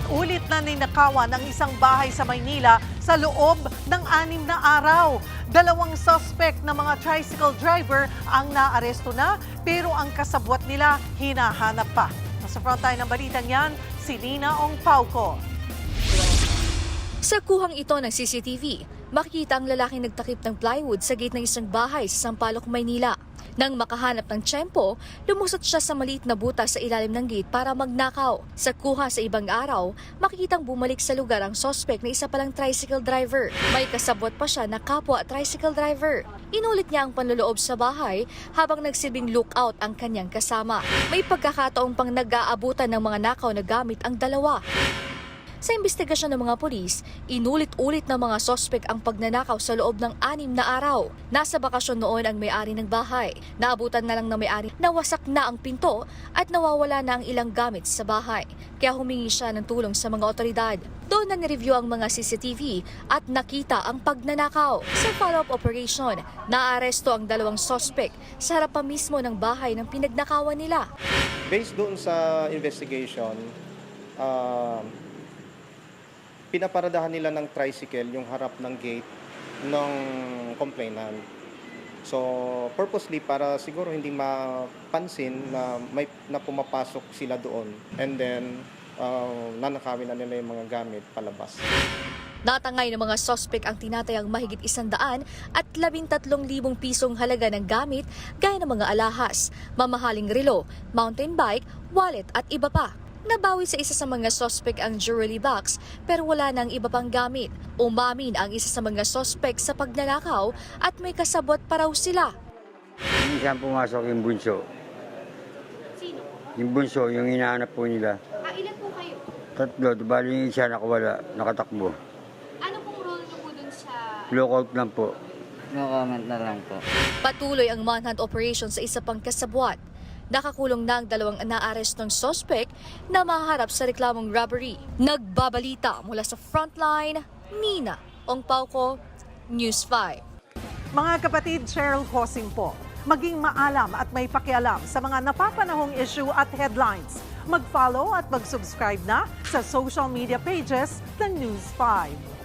Ulit-ulit na ninakawan ang isang bahay sa Maynila sa loob ng 6 na araw. 2 suspect na mga tricycle driver ang naaresto na pero ang kasabwat nila hinahanap pa. Nasa frontline ng balitang yan, si Nina Ong Pauco. Sa kuhang ito ng CCTV, makikita ang lalaking nagtakip ng plywood sa gate ng isang bahay sa Sampaloc, Maynila. Nang makahanap ng tiyempo, lumusot siya sa maliit na butas sa ilalim ng gate para magnakaw. Sa kuha sa ibang araw, makikitang bumalik sa lugar ang suspect na isa palang tricycle driver. May kasabwat pa siya na kapwa tricycle driver. Inulit niya ang panloloob sa bahay habang nagsilbing lookout ang kanyang kasama. May pagkakataong pang nag-aabutan ng mga nakaw na gamit ang dalawa. Sa investigasyon ng mga pulis, inulit-ulit ng mga sospek ang pagnanakaw sa loob ng 6 na araw. Nasa bakasyon noon ang may-ari ng bahay. Naabutan na lang ng may-ari na wasak na ang pinto at nawawala na ang ilang gamit sa bahay. Kaya humingi siya ng tulong sa mga otoridad. Doon na nireview ang mga CCTV at nakita ang pagnanakaw. Sa follow-up operation, naaresto ang 2 sospek sa harapan mismo ng bahay ng pinagnakawan nila. Based doon sa investigation, pinaparadahan nila ng tricycle yung harap ng gate ng complainant. So, purposely para siguro hindi mapansin na pumapasok sila doon. And then, nanakawin na nila yung mga gamit palabas. Natangay ng mga sospek ang tinatayang mahigit 100 at 13,000 pisong halaga ng gamit gaya ng mga alahas, mamahaling relo, mountain bike, wallet at iba pa. Nabawi sa isa sa mga sospek ang jewelry box pero wala nang iba pang gamit. Umamin ang isa sa mga sospek sa pagnanakaw at may kasabwat pa raw sila. Hindi siya pumasok yung bunso. Sino? Yung bunso, yung hinahanap po nila. Ilan po kayo? 3, bali yung isa nakawala, nakatakbo. Ano pong role niyo po dun sa... Lookout lang po. No comment na lang po. Patuloy ang manhunt operation sa isa pang kasabwat. Nakakulong na ang 2 naarestong sospek na maharap sa reklamong robbery. Nagbabalita mula sa frontline, Nina Ong Pauco, News 5. Mga kapatid, Cheryl Hosing po. Maging maalam at may pakialam sa mga napapanahong issue at headlines. Mag-follow at mag-subscribe na sa social media pages ng News 5.